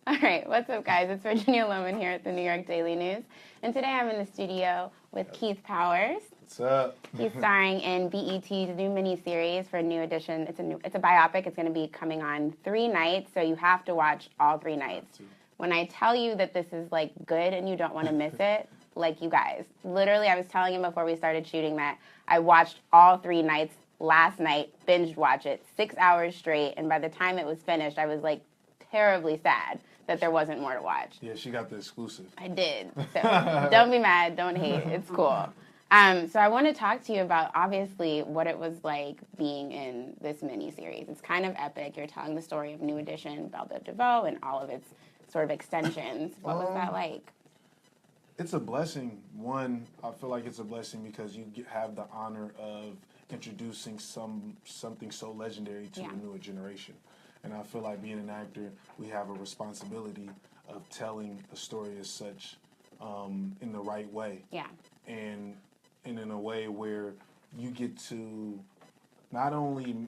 All right, what's up, guys? It's Virginia Lowman here at the New York Daily News, and today I'm in the studio with Keith Powers. What's up? He's starring in BET's new miniseries for New Edition. It's a biopic. It's going to be coming on 3 nights, so you have to watch all 3 nights. When I tell you that this is like good and you don't want to miss it, like you guys, literally, I was telling him before we started shooting that I watched all 3 nights last night, binge watch it 6 hours straight, and by the time it was finished, I was like terribly sad that there wasn't more to watch. Yeah, she got the exclusive. I did. So don't be mad. Don't hate. It's cool. So I want to talk to you about, obviously, what it was like being in this miniseries. It's kind of epic. You're telling the story of New Edition, Belle Biv DeVoe, and all of its sort of extensions. What was that like? It's a blessing. One, I feel like it's a blessing because you have the honor of introducing something so legendary to a newer generation. And I feel like being an actor, we have a responsibility of telling a story as such in the right way. Yeah. And in a way where you get to not only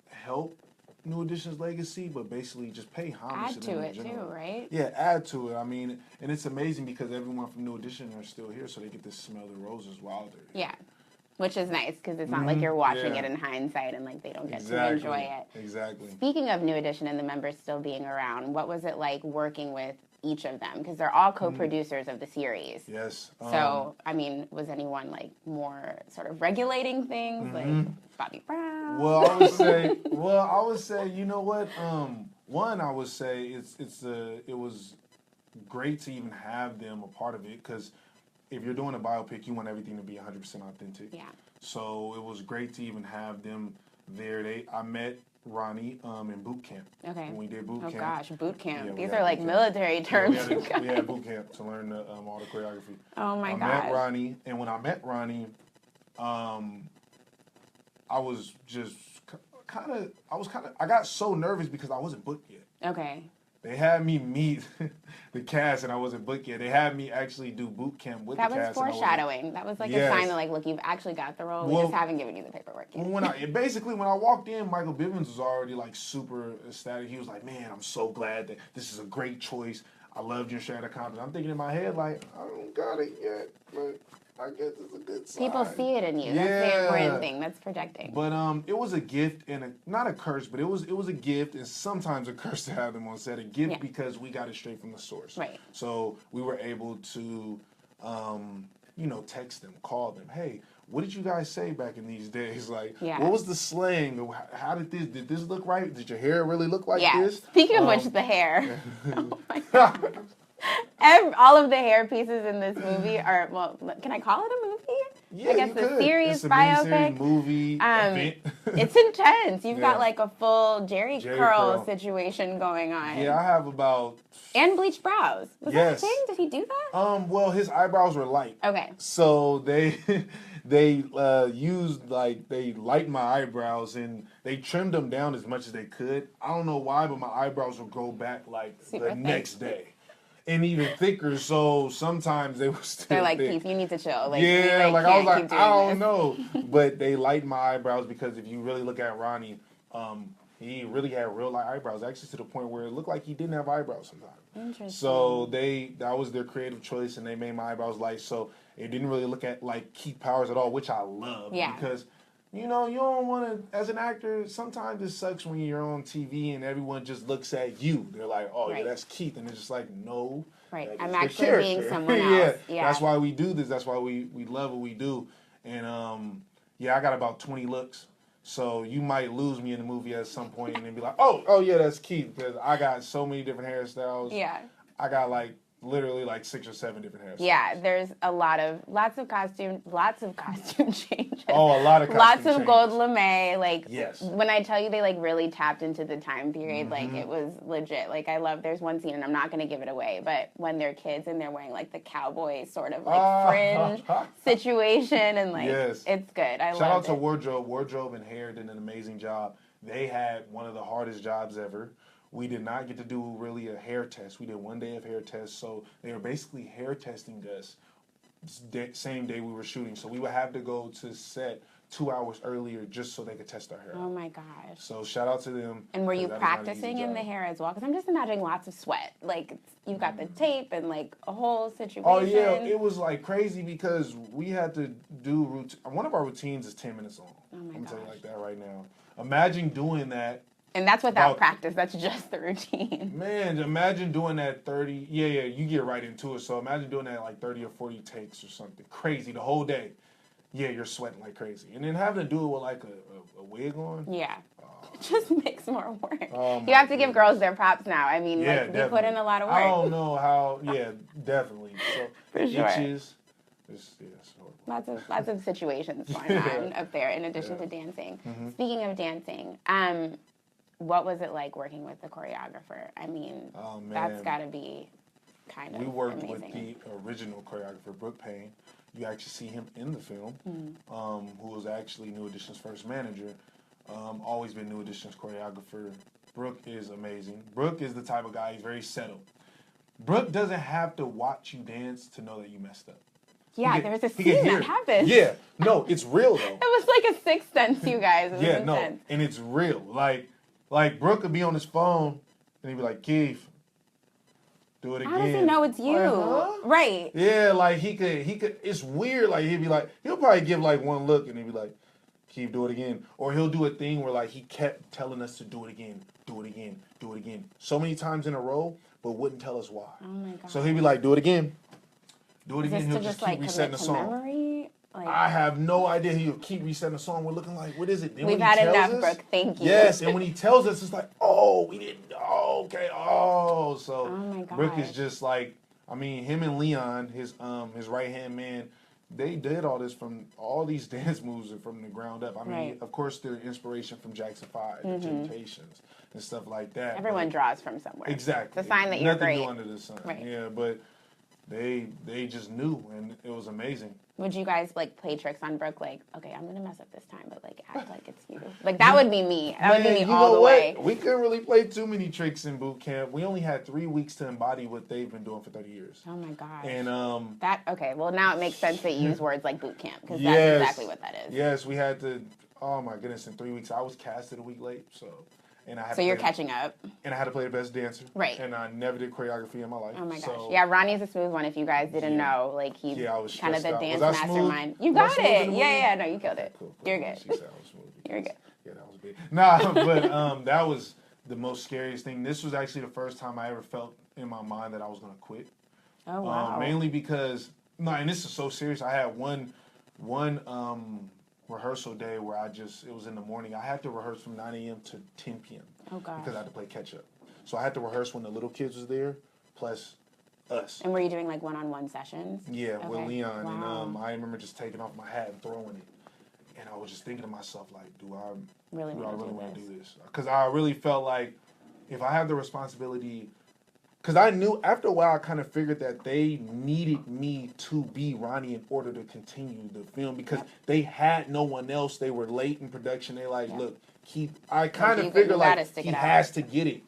help New Edition's legacy, but basically just pay homage Add to them to in it general. too, right? Yeah, add to it. I mean, and it's amazing because everyone from New Edition are still here, so they get to smell the roses while they're here. Yeah. Which is nice because it's not like you're watching it in hindsight and like they don't get to enjoy it. Exactly. Speaking of New Edition and the members still being around, what was it like working with each of them? Because they're all co-producers of the series. Yes. So, I mean, was anyone like more sort of regulating things, like Bobby Brown? Well, I would say, you know what? One, I would say it was great to even have them a part of it because if you're doing a biopic, you want everything to be 100% authentic. Yeah. So it was great to even have them there. I met Ronnie in boot camp. Okay. When we did boot camp. Oh gosh, boot camp. Yeah, These are like military terms. Yeah, we had boot camp to learn all the choreography. Oh my gosh. I met Ronnie, and when I met Ronnie, I was just I got so nervous because I wasn't booked yet. Okay. They had me meet the cast, and I wasn't booked yet. They had me actually do boot camp with the cast. That was foreshadowing. That was like a sign that, like, look, you've actually got the role. We just haven't given you the paperwork yet. When I walked in, Michael Bivins was already like super ecstatic. He was like, "Man, I'm so glad that this is a great choice. I loved your share of confidence." I'm thinking in my head like, I don't got it yet, but I guess it's a good sign. People see it in you. That's the important thing. That's projecting. But it was a gift and not a curse, but it was a gift and sometimes a curse to have them on set. A gift because we got it straight from the source. Right. So we were able to, text them, call them. Hey, what did you guys say back in these days? Like, what was the slang? How did this look right? Did your hair really look like this? Speaking of which, the hair. Oh my God. All of the hair pieces in this movie are, well, can I call it a movie? Yeah, I guess a series, it's a biopic. Movie, event. It's intense. You've got like a full Jerry curl situation going on. Yeah, I have about... And bleached brows. Was that a thing? Did he do that? Well, his eyebrows were light. Okay. So they used, like, they lightened my eyebrows and they trimmed them down as much as they could. I don't know why, but my eyebrows would grow back, like, the next day. And even thicker, so sometimes they were still They're like, thick. Keith, you need to chill. Like, yeah, I was like, I don't know. But they lightened my eyebrows because if you really look at Ronnie, he really had real light eyebrows, actually to the point where it looked like he didn't have eyebrows sometimes. Interesting. So that was their creative choice, and they made my eyebrows light, so it didn't really look at like Keith Powers at all, which I love. Yeah. Because you don't want to, as an actor, sometimes it sucks when you're on TV and everyone just looks at you. They're like, oh, yeah, that's Keith. And it's just like, no. Right, I'm actually being someone else. Yeah. That's why we do this. That's why we love what we do. And, I got about 20 looks. So you might lose me in the movie at some point and then be like, oh yeah, that's Keith. Because I got so many different hairstyles. Yeah. I got literally 6 or 7 different hairstyles. Yeah, there's lots of costume changes. Oh, a lot of costume lots changes. of gold lame. Yes. When I tell you they really tapped into the time period, it was legit. There's one scene, and I'm not going to give it away, but when they're kids and they're wearing the cowboy sort of fringe situation, and it's good. I love it. Shout out to Wardrobe. Wardrobe and hair did an amazing job. They had one of the hardest jobs ever. We did not get to do really a hair test. We did 1 day of hair tests, so they were basically hair testing us same day we were shooting. So we would have to go to set 2 hours earlier just so they could test our hair. Oh my gosh. So shout out to them. And were you practicing in the hair as well? Because I'm just imagining lots of sweat. Like, you've got the tape and like a whole situation. Oh yeah, it was like crazy because we had to do one of our routines is 10 minutes long. Oh my gosh. I'm telling you like that right now. Imagine doing that. And that's without practice. That's just the routine. Man, imagine doing that 30. Yeah, you get right into it. So imagine doing that like 30 or 40 takes or something crazy the whole day. Yeah, you're sweating like crazy. And then having to do it with like a wig on. Yeah. It just makes more work. You have to give girls their props now. I mean, yeah, like, they put in a lot of work. I don't know how. Yeah, definitely. So for sure. Itches. Lots of situations going on up there in addition to dancing. Speaking of dancing, what was it like working with the choreographer? I mean, that's got to be kind of We worked amazing. with the original choreographer, Brooke Payne. You actually see him in the film, who was actually New Edition's first manager. Always been New Edition's choreographer. Brooke is amazing. Brooke is the type of guy, he's very settled. Brooke doesn't have to watch you dance to know that you messed up. Yeah, there was a scene that happened. Yeah, no, it's real though. It was like a sixth sense, you guys. It was intense. No, and it's real. Like Brooke could be on his phone and he'd be like, Keith, do it again. How does he know it's you? Like, huh? Right. Yeah, like he could. It's weird. Like he'd be like, he'll probably give like one look and he'd be like, Keith, do it again. Or he'll do a thing where like he kept telling us to do it again, do it again, do it again, so many times in a row, but wouldn't tell us why. Oh my god. So he'd be like, do it again. Do it again. He'll just like keep resetting the song. Memory? Like, I have no idea. He'll keep resetting the song. We're looking like, what is it? Then we've had enough, Brooke. Thank you. Yes, and when he tells us, it's like, oh, we didn't. Oh, okay. Oh, so my gosh. Brooke is just like, I mean, him and Leon, his right hand man, they did all this from all these dance moves from the ground up. I mean, of course, they're inspiration from Jackson 5, the Temptations, and stuff like that. Everyone draws from somewhere. Exactly. It's a sign that you're Nothing great. new under the sun. Right. Yeah, but they just knew, and it was amazing. Would you guys like play tricks on Brooke? Like, okay, I'm gonna mess up this time, but like act like it's you. Like that would be me. That would be me all the way. We couldn't really play too many tricks in boot camp. We only had 3 weeks to embody what they've been doing for 30 years. Oh my gosh. And that okay. Well, now it makes sense that you use words like boot camp because that's exactly what that is. Yes, we had to. Oh my goodness! In 3 weeks, I was casted a week late, so. And I had so you're catching up. And I had to play the best dancer. Right. And I never did choreography in my life. Oh my gosh. So, yeah, Ronnie's a smooth one. If you guys didn't know, like he's kind of the dance mastermind. Smooth? You got it. Yeah, no, you killed it. Cool. You're good. She said I was smooth. You're good. Yeah, that was big. Nah, but that was the most scariest thing. This was actually the first time I ever felt in my mind that I was going to quit. Oh wow. Mainly because and this is so serious. I had one rehearsal day where it was in the morning. I had to rehearse from 9 a.m. to 10 p.m. Oh, gosh. Because I had to play catch up. So I had to rehearse when the little kids was there, plus us. And were you doing like one-on-one sessions? Yeah, with Leon. Wow. And I remember just taking off my hat and throwing it. And I was just thinking to myself, like, do I really want to do this? Because I really felt like if I had the responsibility. Because I knew after a while, I kind of figured that they needed me to be Ronnie in order to continue the film because they had no one else. They were late in production. They look, I kind of figured like he has to get it.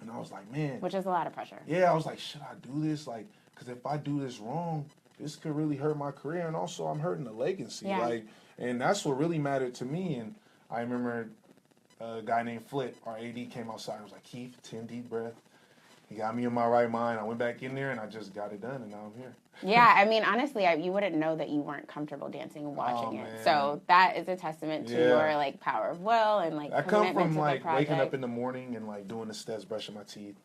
And I was like, man. Which is a lot of pressure. Yeah, I was like, should I do this? Like, because if I do this wrong, this could really hurt my career. And also I'm hurting the legacy. Yeah. Like, and that's what really mattered to me. And I remember a guy named Flip, our AD, came outside and was like, Keith, 10 deep breath. He got me in my right mind. I went back in there and I just got it done, and now I'm here. Yeah, I mean, honestly, you wouldn't know that you weren't comfortable dancing and watching it. Man. So that is a testament to your like power of will and like I come commitment from to like the project. waking up in the morning and like doing the steps, brushing my teeth,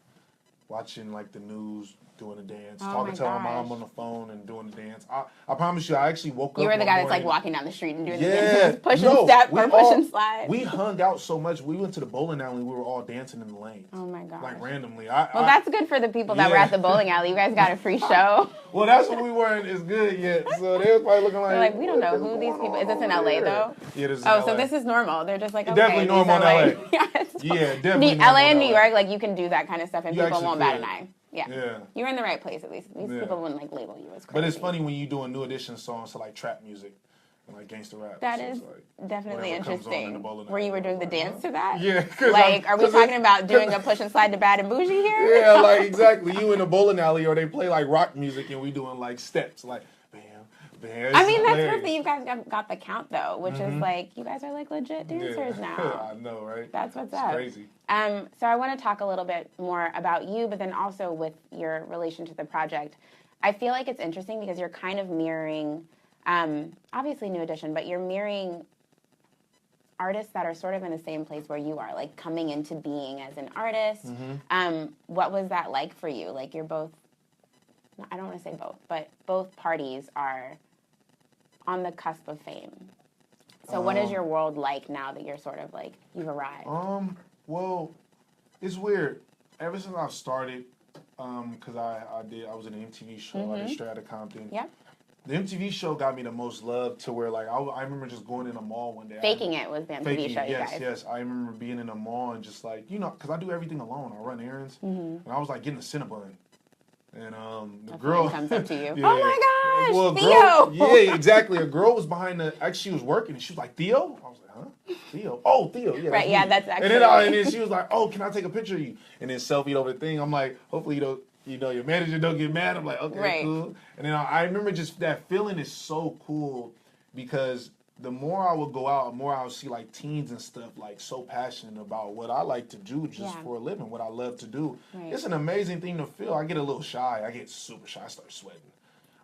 watching like the news, doing a dance, talking to my mom on the phone and doing the dance. I promise you, I actually woke up. You were the guy morning, that's like walking down the street and doing the dance, push and step or push and slide. We hung out so much. We went to the bowling alley. We were all dancing in the lanes. Oh my gosh! Like randomly. Well, that's good for the people that were at the bowling alley. You guys got a free show. Well, that's what we weren't as good yet. So they was probably looking like. They're like, we don't know who these people. Is this in LA though? Yeah, this is in LA. So this is normal. They're just like, okay, definitely normal in LA. Yeah, definitely. LA and New York, like you can do that kind of stuff and You people won't bat could. an eye. Yeah. You're in the right place at least. These people wouldn't like label you as crazy. But it's funny when you doing New Edition songs to like trap music and like gangster rap. That so is like, definitely interesting. Where you were doing the dance to that? Yeah. Like, are we talking about doing a push and slide to Bad and Bougie here? Yeah, like exactly. You in a bowling alley or they play like rock music and we doing like steps like bam, Man, I mean, that's hilarious. proof that you guys got the count, though, which is like, you guys are like legit dancers now. I know, right? That's what's it's up. Crazy. So I want to talk a little bit more about you, but then also with your relation to the project. I feel like it's interesting because you're kind of mirroring, obviously New Edition, but you're mirroring artists that are sort of in the same place where you are, like coming into being as an artist. What was that like for you? Like you're both, I don't want to say both, but both parties are on the cusp of fame. So what is your world like now that you're sort of like, you've arrived? Well, it's weird. Ever since I've started, because I was in an MTV show. I did Straight Outta Compton. Yep. The MTV show got me the most love to where, like, I remember just going in a mall one day. Faking It was the MTV show, you guys. Yes. I remember being in a mall and just, like, you know, because I do everything alone. I run errands. And I was, like, getting a Cinnabon. And the girl comes up to you. Yeah. Oh, my gosh, well, Theo! Yeah, exactly. A girl was behind actually, she was working, and she was like, Theo? I was like, huh? Theo? Oh, Theo. Yeah, right, yeah, that's actually and then she was like, oh, can I take a picture of you? And then selfie over the thing. I'm like, hopefully your manager don't get mad. I'm like, okay, cool. And then I remember just that feeling is so cool because the more I would go out, the more I would see like teens and stuff like so passionate about what I like to do just for a living, what I love to do. Right. It's an amazing thing to feel. I get a little shy. I get super shy. I start sweating.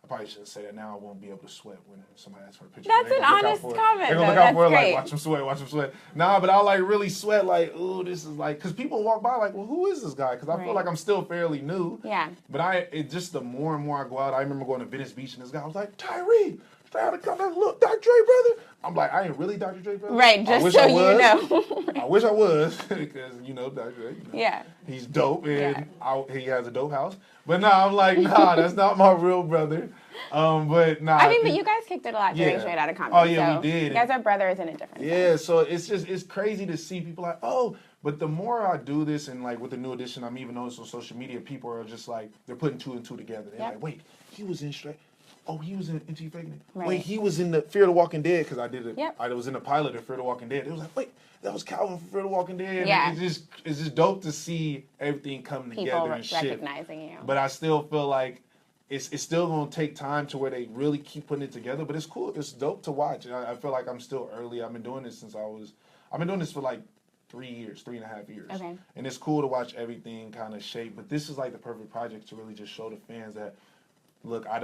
I probably shouldn't say that now. I won't be able to sweat when somebody asks for a picture. That's an honest comment. They're gonna look out for it, like, watch them sweat. Nah, but I like really sweat, like, ooh, this is like, because people walk by like, well, who is this guy? Because I feel like I'm still fairly new. Yeah. But it just the more and more I go out, I remember going to Venice Beach and this guy was like, Tyree, try to come down, look, Dr. Dre, brother. I'm like, I ain't really Dr. Dre, brother. Right, just so you know. I wish I was, because, you know, Dr. Dre, yeah. He's dope, and he has a dope house. But nah, I'm like, nah, that's not my real brother. But nah. I mean, but you guys kicked it a lot during Straight Outta Compton. Oh, yeah, we did. You guys are brothers in a different sense. Yeah, so it's crazy to see people like, oh, but the more I do this, and like with the New Edition, I'm even noticing on social media, people are just like, they're putting two and two together. They're like, wait, he was in Straight. Oh, he was in MTV Faking It. Right. Wait, he was in the Fear the Walking Dead, because I did it. Yep. I was in the pilot of Fear the Walking Dead. It was like, wait, that was Calvin from Fear the Walking Dead. Yeah. It's just dope to see everything come together and shit. People recognizing you. But I still feel like it's still going to take time to where they really keep putting it together. But it's cool. It's dope to watch. I feel like I'm still early. I've been doing this I've been doing this for like 3.5 years. Okay. And it's cool to watch everything kind of shape. But this is like the perfect project to really just show the fans that, look, I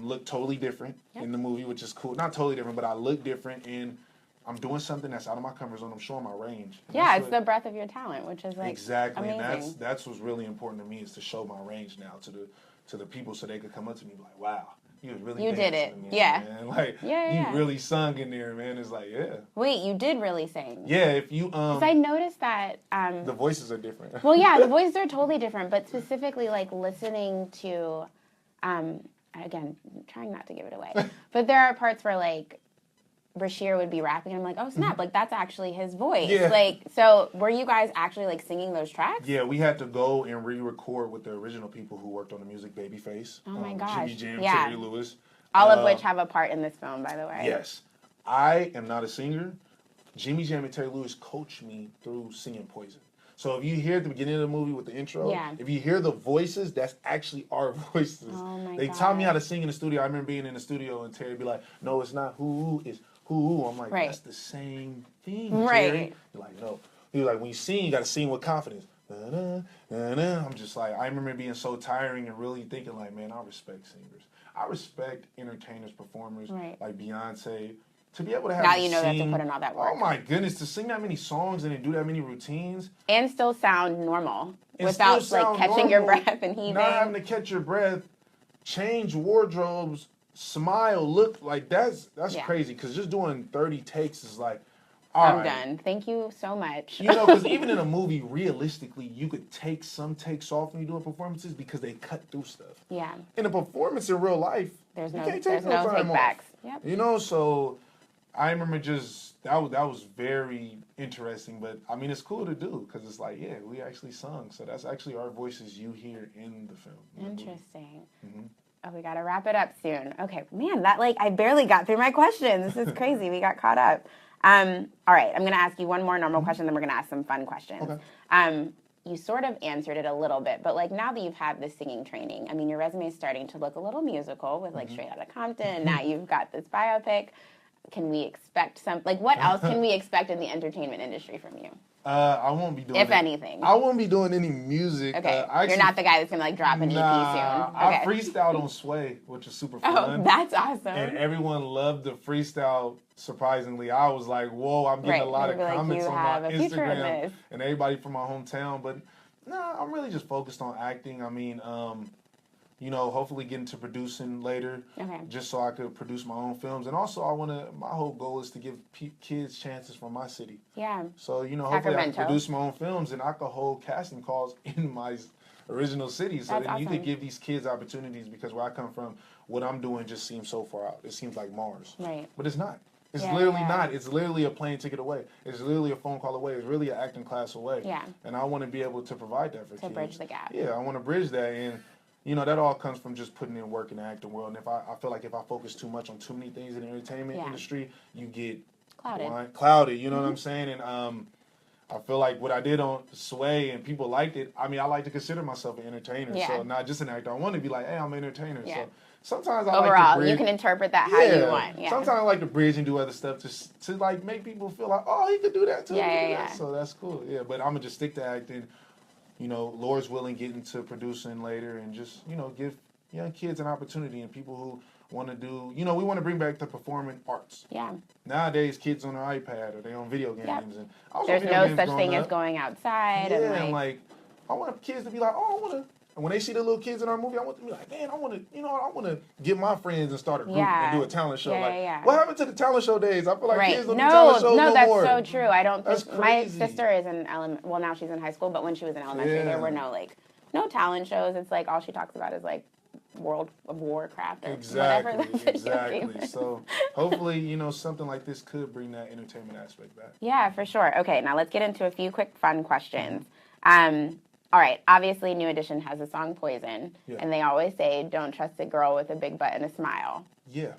look totally different in the movie, which is cool. Not totally different, but I look different, and I'm doing something that's out of my comfort zone. I'm showing my range. Yeah, it's the breadth of your talent, which is like exactly, amazing. And that's what's really important to me, is to show my range now to the people, so they could come up to me and be like, wow, you was really did it. Man, yeah, man. Like you really sung in there, man. It's like, yeah. Wait, you did really sing? Yeah, if you Because I noticed that the voices are different. Well, yeah, the voices are totally different, but specifically like listening to. Again, trying not to give it away, but there are parts where like Bashir would be rapping, and I'm like, oh snap, like that's actually his voice. Yeah. Like, so were you guys actually like singing those tracks? Yeah, we had to go and re-record with the original people who worked on the music, Babyface. Oh my gosh. Jimmy Jam, yeah. Terry Lewis. All of which have a part in this film, by the way. Yes. I am not a singer. Jimmy Jam and Terry Lewis coached me through singing Poison. So if you hear at the beginning of the movie with the intro, if you hear the voices, that's actually our voices. Oh my They taught me how to sing in the studio. I remember being in the studio and Terry be like, no, it's not who, it's who. I'm like, that's the same thing, Terry. You're like, no. He was like, when you sing, you got to sing with confidence. I'm just like, I remember being so tiring and really thinking like, man, I respect singers. I respect entertainers, performers like Beyonce. To be able to have now you know they have to put in all that work. Oh my goodness, to sing that many songs and then do that many routines. And still sound normal. Without like catching your breath and heaving. Not having to catch your breath, change wardrobes, smile, look like that's crazy. Because just doing 30 takes is like, I'm done. Thank you so much. You know, because even in a movie, realistically, you could take some takes off when you're doing performances because they cut through stuff. Yeah. In a performance in real life, there's you no can't take no time take backs. off. Yep. You know, so I remember just that was very interesting, but I mean it's cool to do because it's like we actually sung, so that's actually our voices you hear in the film. Interesting. Oh, we gotta wrap it up soon. Okay, man, that I barely got through my questions. This is crazy. We got caught up. All right, I'm gonna ask you one more normal question, then we're gonna ask some fun questions. Okay. you sort of answered it a little bit, but like now that you've had this singing training, I mean, your resume is starting to look a little musical with like Straight Outta Compton, and now you've got this biopic. Can we expect what else can we expect in the entertainment industry from you? I won't be doing if anything. I won't be doing any music. Okay, you're not the guy that's gonna like drop an EP soon. I freestyled on Sway, which is super fun. Oh, that's awesome. And everyone loved the freestyle. Surprisingly, I was like, "Whoa!" I'm getting a lot of comments on my Instagram and everybody from my hometown. But I'm really just focused on acting. I mean, hopefully get into producing later, just so I could produce my own films. And also, my whole goal is to give kids chances from my city. Yeah. So, hopefully I can produce my own films and I could hold casting calls in my original city. So then you could give these kids opportunities, because where I come from, what I'm doing just seems so far out. It seems like Mars. Right. But it's not. It's literally not. It's literally a plane ticket away. It's literally a phone call away. It's really an acting class away. Yeah. And I want to be able to provide that for kids. To bridge the gap. Yeah, I want to bridge that. And that all comes from just putting in work in the acting world. And I feel like if I focus too much on too many things in the entertainment industry, you get clouded. You know what I'm saying? And I feel like what I did on Sway and people liked it. I mean, I like to consider myself an entertainer, so not just an actor. I want to be like, hey, I'm an entertainer. Yeah. So sometimes I like to bridge. You can interpret that how you want. Yeah. Sometimes I like to bridge and do other stuff to like make people feel like, oh, he could do that too. Yeah. So that's cool. Yeah, but I'm gonna just stick to acting. Lord's willing, get into producing later, and just give young kids an opportunity and people who want to do. We want to bring back the performing arts. Yeah. Nowadays, kids on their iPad or they on video games, and there's no such thing as going outside. Yeah, and like I want kids to be like, oh, I want to. And when they see the little kids in our movie, I want them to be like, man, I want to get my friends and start a group and do a talent show. What happened to the talent show days? I feel like kids don't do talent shows no more. No, that's so true. I don't think my sister is in well, now she's in high school, but when she was in elementary, there were no talent shows. It's like all she talks about is like World of Warcraft or whatever. Exactly. So hopefully, something like this could bring that entertainment aspect back. Yeah, for sure. Okay, now let's get into a few quick fun questions. All right, obviously New Edition has a song Poison, and they always say, don't trust a girl with a big butt and a smile. Yeah.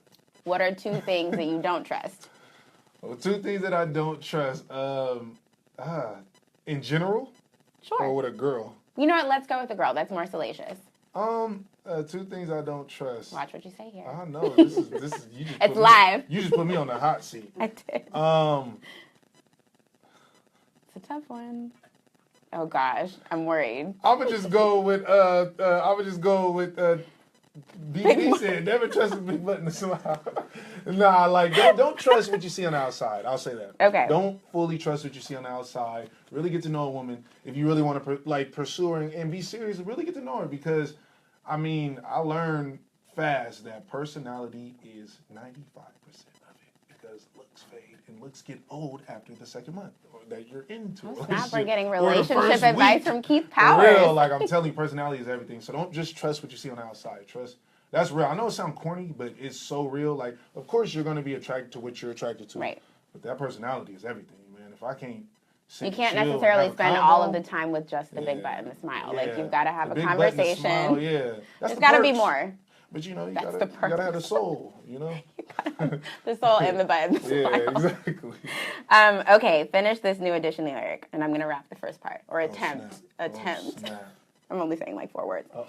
What are two things that you don't trust? Well, two things that I don't trust, in general? Sure. Or with a girl? You know what, let's go with the girl. That's more salacious. Two things I don't trust. Watch what you say here. I know. This is you just it's live. You just put me on the hot seat. I did. It's a tough one. Oh gosh, I'm worried. I would just go with BB said, never trust a big button to smile. Don't trust what you see on the outside. I'll say that. Okay. Don't fully trust what you see on the outside. Really get to know a woman. If you really want to pursue her and be serious, really get to know her, because I learned fast that personality is 95% of it, because looks fade and looks get old after the second month that you're into. Let's not we're getting relationship advice from Keith Powers. For real, I'm telling you, personality is everything. So don't just trust what you see on the outside. That's real. I know it sounds corny, but it's so real. Of course you're going to be attracted to what you're attracted to. Right. But that personality is everything, man. If I can't you can't necessarily spend all of the time with just the big butt and the smile. Yeah. You've got to have a conversation. Smile, There's got to be more. But you gotta have the soul, The soul and the butt and the smile. Yeah, exactly. Okay, finish this New Edition lyric, and I'm gonna rap the first part, or attempt. I'm only saying 4 words. Uh-oh.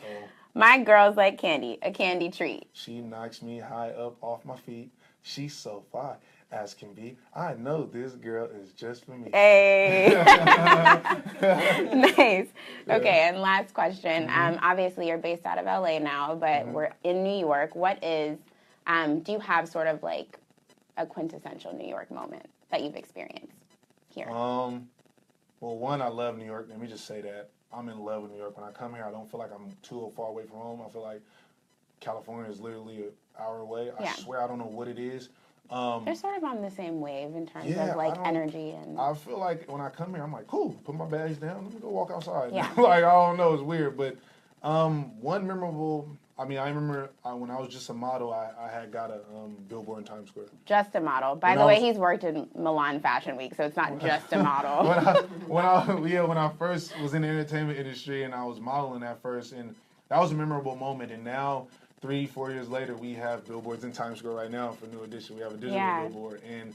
My girl's like candy, a candy treat. She knocks me high up off my feet. She's so fine as can be. I know this girl is just for me. Hey. Nice. Okay, and last question. Obviously, you're based out of LA now, but we're in New York. What is, do you have sort of a quintessential New York moment that you've experienced here? Well, one, I love New York. Let me just say that. I'm in love with New York. When I come here, I don't feel like I'm too far away from home. I feel like California is literally an hour away. I swear I don't know what it is. They're sort of on the same wave in terms of energy and. I feel like when I come here, I'm like, cool, put my bags down, let me go walk outside. Yeah. I don't know, it's weird, but one memorable. I remember when I was just a model, I had got a billboard in Times Square. Just a model. By the way, he's worked in Milan Fashion Week, so it's not just a model. when I first was in the entertainment industry and I was modeling at first, and that was a memorable moment. And now, 3-4 years later, we have billboards in Times Square right now for New Edition. We have a digital billboard, and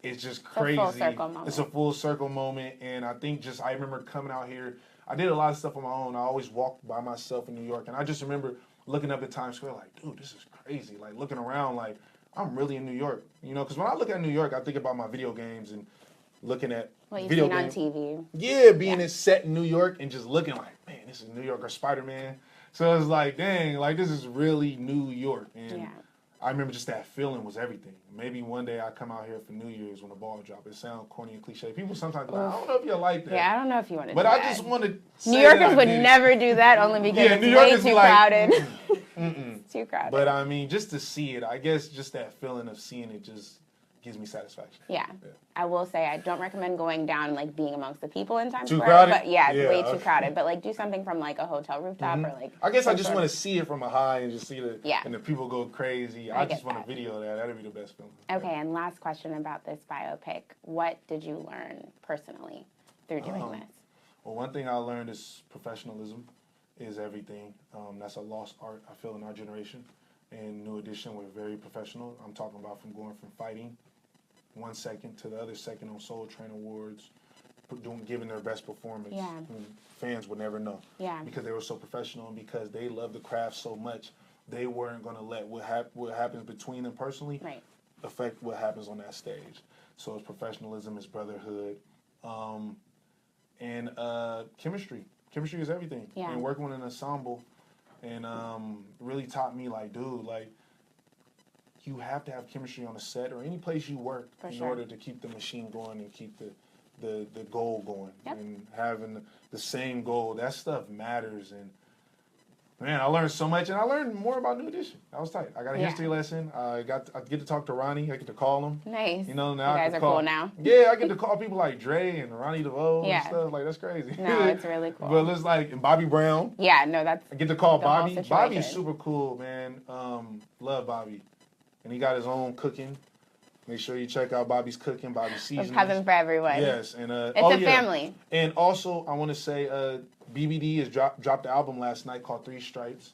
it's just crazy. It's a full circle moment. It's a full circle moment, and I think I remember coming out here. I did a lot of stuff on my own. I always walked by myself in New York, and I just remember looking up at Times Square like, dude, this is crazy. Like looking around like, I'm really in New York, you know? Because when I look at New York, I think about my video games and looking at what you've video seen games. on TV. Yeah, being in set in New York and just looking like, man, this is New York or Spider-Man. So it's like, dang, like this is really New York. And I remember just that feeling was everything. Maybe one day I come out here for New Year's when the ball drop. It sounds corny and cliche. People sometimes like, I don't know if you like that. Yeah, I don't know if you want to but do I that. just want to say New Yorkers would never do that only because it's way too crowded. It's too crowded. But I mean, just to see it, I guess just that feeling of seeing it just gives me satisfaction. Yeah. I will say I don't recommend going down and like being amongst the people in Times Square. Too crowded? But it's way too crowded. But like do something from like a hotel rooftop or like. I guess I just want to see it from a high and just see the and the people go crazy. I just want to video that. That'd be the best feeling. Okay, and last question about this biopic: what did you learn personally through doing this? Well, one thing I learned is professionalism is everything. That's a lost art I feel in our generation. In New Edition, we're very professional. I'm talking about from going from fighting 1 second to the other second on Soul Train Awards, giving their best performance. Yeah. Fans would never know. Yeah. Because they were so professional and because they love the craft so much, they weren't going to let what happens between them personally affect what happens on that stage. So it's professionalism, it's brotherhood, and chemistry. Chemistry is everything. Yeah. And working with an ensemble and really taught me, like, dude, like, you have to have chemistry on the set or any place you work in order to keep the machine going and keep the goal going. And having the same goal, that stuff matters. And man, I learned so much, and I learned more about New Edition. That was tight. I got a history lesson. I get to talk to Ronnie. I get to call him. Nice. You know, now you guys are cool now. Yeah, I get to call people like Dre and Ronnie DeVoe and stuff. Like, that's crazy. No, it's really cool. But it's like, and Bobby Brown. Yeah, no, that's I get to call Bobby. Bobby is super cool, man. Love Bobby. And he got his own cooking. Make sure you check out Bobby's cooking, Bobby's seasonings. Cousins for everyone. Yes, and it's a family. And also, I want to say, BBD has dropped an album last night called 3 Stripes.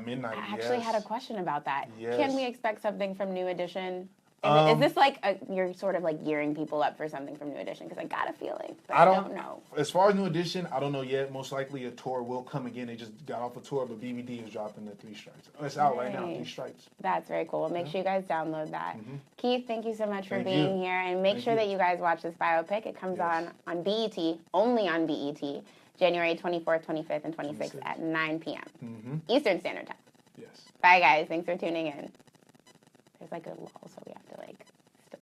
Midnight. I actually had a question about that. Yes. Can we expect something from New Edition? Is this like you're sort of like gearing people up for something from New Edition? Because I got a feeling, but I don't know. As far as New Edition, I don't know yet. Most likely a tour will come again. They just got off a tour, but BBD is dropping the 3 Stripes. It's out right now, 3 Stripes. That's very cool. Well, make sure you guys download that. Keith, thank you so much for being here. And make sure that you guys watch this biopic. It comes on BET, only on BET, January 24th, 25th, and 26th at 9 p.m. Eastern Standard Time. Yes. Bye, guys. Thanks for tuning in. There's like a lull, so we have to.